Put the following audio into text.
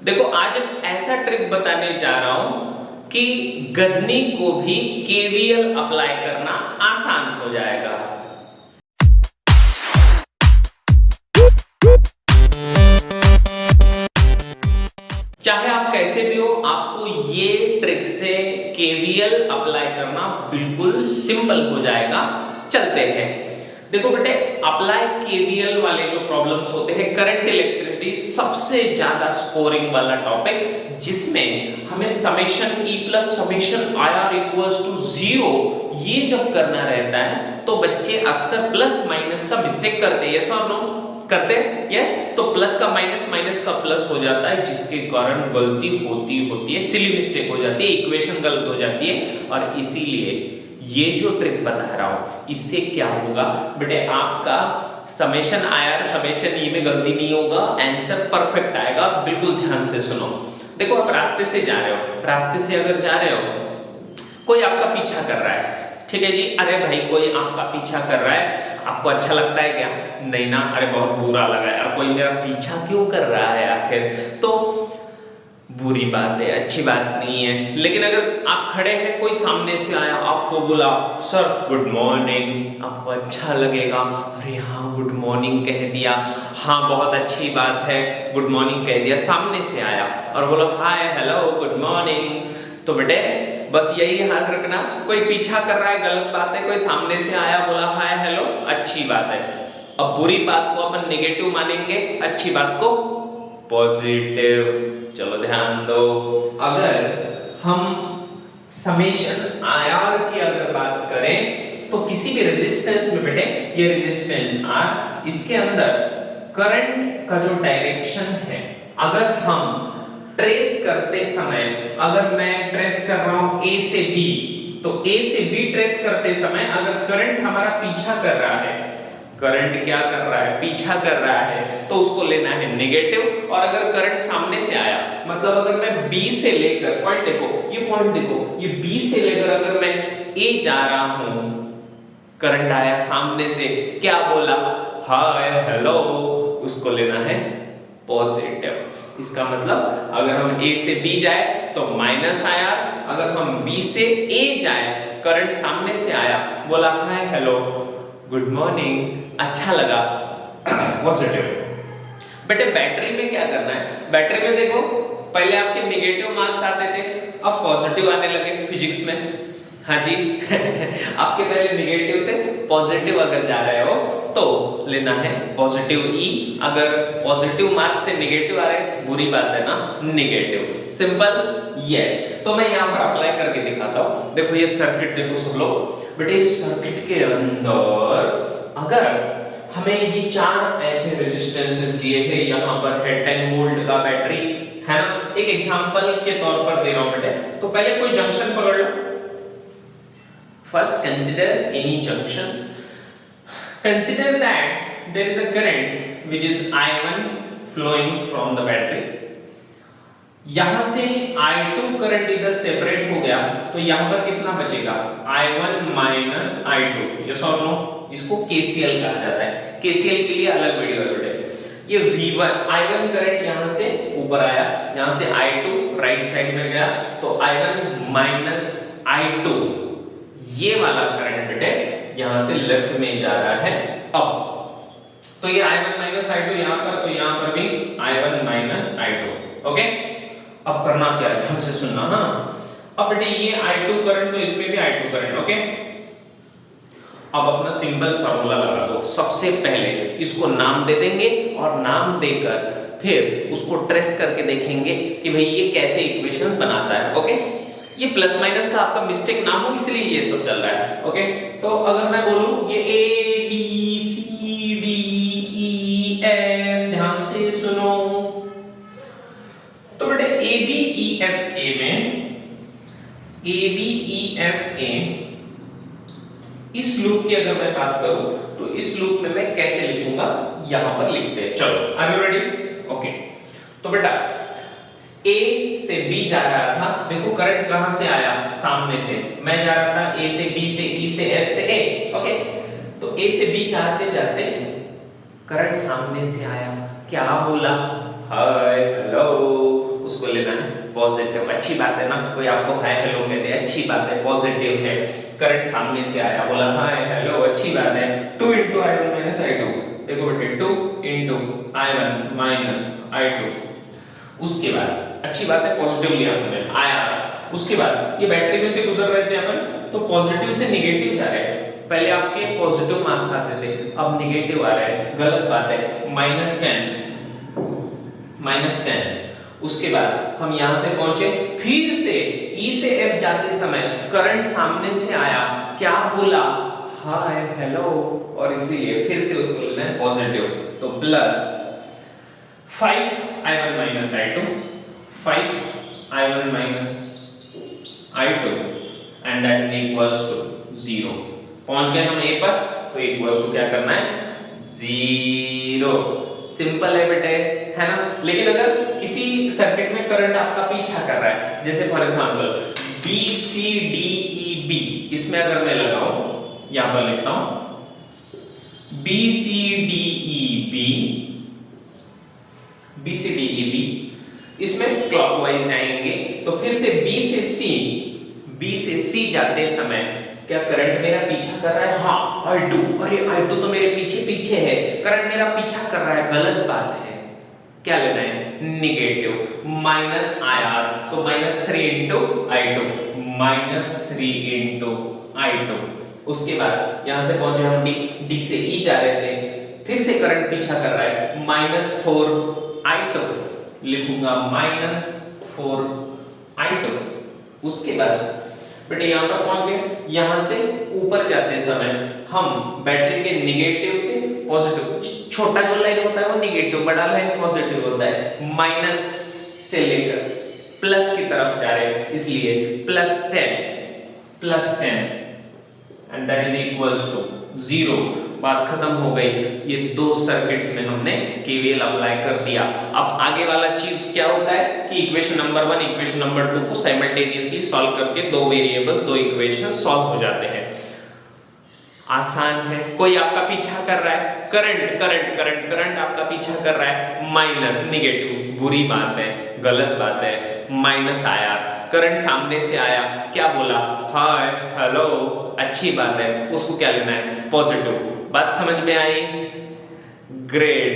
देखो आज एक ऐसा ट्रिक बताने जा रहा हूं कि गजनी को भी केवीएल अप्लाई करना आसान हो जाएगा। चाहे आप कैसे भी हो, आपको ये ट्रिक से केवीएल अप्लाई करना बिल्कुल सिंपल हो जाएगा। चलते हैं। देखो बेटे, अप्लाई केवीएल वाले जो प्रॉब्लम्स होते हैं, करंट इलेक्ट्रिसिटी सबसे ज्यादा स्कोरिंग वाला टॉपिक, जिसमें हमें summation E plus summation I R equals to 0 ये जब करना रहता है तो बच्चे अक्सर प्लस माइनस का मिस्टेक करते हैं। यस और नो? करते हैं। यस, तो प्लस का माइनस, माइनस का प्लस हो जाता है, जिसके कारण गलती होती है, सिली मिस्टेक हो जाती है, इक्वेशन गलत हो जाती है। और इसीलिए ये जो ट्रिक बता रहा हूं, इससे क्या होगा बेटे, आपका समेशन आर समेशन ई में गलती नहीं होगा, आंसर परफेक्ट आएगा। बिल्कुल ध्यान से सुनो। देखो आप रास्ते से जा रहे हो, रास्ते से अगर जा रहे हो, कोई आपका पीछा कर रहा है, ठीक है जी। अरे भाई, कोई आपका पीछा कर रहा है, आपको अच्छा लगता है क्या? नहीं ना। अरे बहुत बुरा लगा यार, कोई मेरा पीछा क्यों कर रहा है आखिर? तो बुरी बात है, अच्छी बात नहीं है। लेकिन अगर आप खड़े हैं, कोई सामने से आया, आपको बोला सर गुड मॉर्निंग, आपको अच्छा लगेगा। अरे हाँ, गुड मॉर्निंग कह दिया, हाँ बहुत अच्छी बात है, गुड मॉर्निंग कह दिया। सामने से आया और बोलो हाय हेलो गुड मॉर्निंग, तो बेटे बस यही याद रखना, कोई पीछा कर रहा है गलत बात है, कोई सामने से आया बोला हाय हेलो अच्छी बात है। अब बुरी बात को अपन नेगेटिव मानेंगे, अच्छी बात को पॉजिटिव। चलो ध्यान दो, अगर हम समेशन आर की अगर बात करें तो किसी भी रेजिस्टेंस में बेटे, ये रेजिस्टेंस आर, इसके अंदर करंट का जो डायरेक्शन है, अगर हम ट्रेस करते समय, अगर मैं ट्रेस कर रहा हूं ए से बी, तो ए से बी ट्रेस करते समय अगर करंट हमारा पीछा कर रहा है, करंट क्या कर रहा है? पीछा कर रहा है, तो उसको लेना है नेगेटिव। और अगर करंट सामने से आया, मतलब अगर मैं बी से लेकर, पॉइंट देखो, ये पॉइंट देखो, ये बी से लेकर अगर मैं ए जा रहा हूं, करंट आया सामने से, क्या बोला? हाय हेलो, उसको लेना है पॉजिटिव। इसका मतलब अगर हम ए से बी जाए तो माइनस आया, अगर हम बी से ए जाए, करंट सामने से आया, बोला हाय हेलो गुड मॉर्निंग, अच्छा लगा, पॉजिटिव। बेटे बैटरी में क्या करना है? बैटरी में देखो, पहले आपके नेगेटिव मार्क्स आते थे, अब पॉजिटिव आने लगे फिजिक्स में। हाँ जी आपके पहले नेगेटिव से पॉजिटिव अगर जा रहे हो तो लेना है पॉजिटिव ई। अगर पॉजिटिव मार्क्स से नेगेटिव आ रहे, बुरी बात है ना, नेगेटिव। सिंपल? यस। तो मैं यहाँ पर अप्लाई करके दिखाता हूँ। देखो ये सर्किट देखो सब लोग, बेटे इस सर्किट के अंदर अगर हमें ये चार ऐसे रेजिस्टेंसेस दिए हैं, यहाँ पर है 10 वोल्ट का बैटरी, है ना। एक एग्जांपल के तौर पर दे रहा हूं बेटे, तो पहले कोई जंक्शन पकड़ लो। First consider any junction. Consider that there is a current which is I1 flowing from the battery. यहां से I2 करंट इधर सेपरेट हो गया, तो यहां पर कितना बचेगा? I1 minus I2। यस और नो? इसको KCL कहा जाता है। KCL के लिए अलग वीडियो है बेटे। ये V1 I1 करंट यहां से ऊपर आया, यहां से I2 राइट साइड में गया, तो I1 माइनस I2, ये वाला करंट बेटे यहां से लेफ्ट में जा रहा है। अब तो ये I1 माइनस I2 यहां पर, तो यहां पर भी I1 माइनस I2। ओके, अब करना क्या है, ध्यान से सुनना। हाँ, अब बेटे ये I2 करंट, तो इसमें भी I2 करंट। ओके, अब अपना सिंपल फार्मूला लगा दो। सबसे पहले इसको नाम दे देंगे और नाम देकर फिर उसको ट्रेस करके देखेंगे कि भाई ये कैसे इक्वेशन बनाता है। ओके, ये प्लस माइनस का आपका मिस्टेक ना हो, इसलिए ये सब चल रहा है। ओके, तो अगर मैं बोलूं ये A B C D E F, ध्यान से सुनो, तो बेटे A B E F A में, A B E F A, इस लूप की अगर मैं बात करूं तो इस लूप में मैं कैसे लिखूंगा, यहां पर लिखते हैं। चलो, आर यू रेडी? ओके, तो बेटा A से B जा रहा था, देखो करंट कहां से आया? सामने से। मैं जा रहा था A से B से E से F से A। ओके, तो A से B जाते जाते करंट सामने से आया, क्या बोला? हाय हेलो उसको लेना है पॉजिटिव। अच्छी बात है ना, कोई आपको हाय हेलो कहते हैं, अच्छी बात है, पॉजिटिव है। करंट सामने से आया, बोला हाय हेलो, अच्छी बात है। 2 into I1 minus I2, देखो बेटे 2 into I1 minus I2। उसके बाद अच्छी बात है, पॉजिटिव लिया हमने, आया। उसके बाद ये बैटरी में से गुजर रहे थे अपन, तो पॉजिटिव से नेगेटिव जा रहे हैं। पहले आपके पॉजिटिव मार्क्स आते थे, अब नेगेटिव आ रहा है, गलत बात है। -10। उसके बाद हम यहां से पहुंचे, फिर से E से F जाते समय करंट सामने से आया, क्या बोला हाय हेलो, और इसीलिए फिर से उसको लेना है पॉजिटिव। तो plus 5I1 minus I2, 5I1 minus I2 and that is equals to 0। पहुंच गए हम A पर, तो इक्वल्स टू क्या करना है 0। सिंपल है बेटे, है ना। लेकिन अगर किसी सर्किट में करंट आपका पीछा कर रहा है, जैसे फॉर एग्जांपल BCDEB, इसमें अगर मैं लगाऊं, यहां पर लिखता हूं BCDEB, इसमें क्लॉकवाइज जाएंगे, तो फिर से B से C जाते समय क्या करंट मेरा पीछा कर रहा है? हाँ, I2, अरे I2 तो मेरे पीछे है, करंट मेरा पीछा कर रहा है, गलत बात है। क्या लेना है? नेगेटिव। माइनस IR, तो -3 into I2, -3 into I2। उसके बाद यहां से पहुंचे हम D से E जा रहे थे, फिर से करंट पीछा कर रहा है, -4 I2, लिखूंगा -4 I2। उसके बाद बेटे यहां पर पहुंच गए, यहां से ऊपर जाते समय हम बैटरी के नेगेटिव से पॉजिटिव, छोटा जो लाइन होता है वो नेगेटिव, बड़ा लाइन पॉजिटिव होता है, माइनस से लेकर प्लस की तरफ जा रहे हैं, इसलिए +10 and that is equals to 0। बात खत्म हो गई। ये दो सर्किट्स में हमने केवीएल अप्लाई कर दिया। अब आगे वाला चीज क्या होता है कि इक्वेशन नंबर 1 इक्वेशन नंबर 2 को साइमल्टेनियसली सॉल्व करके दो वेरिएबल्स, दो इक्वेशन सॉल्व हो जाते हैं। आसान है। कोई आपका पीछा कर रहा है, करंट आपका पीछा कर रहा है, माइनस नेगेटिव, बुरी बात है, गलत बात है, माइनस आया, करंट सामने से आया, क्या बोला हाय हेलो, अच्छी बात है, उसको क्या लेना है? पॉजिटिव। बात समझ में आई? ग्रेट।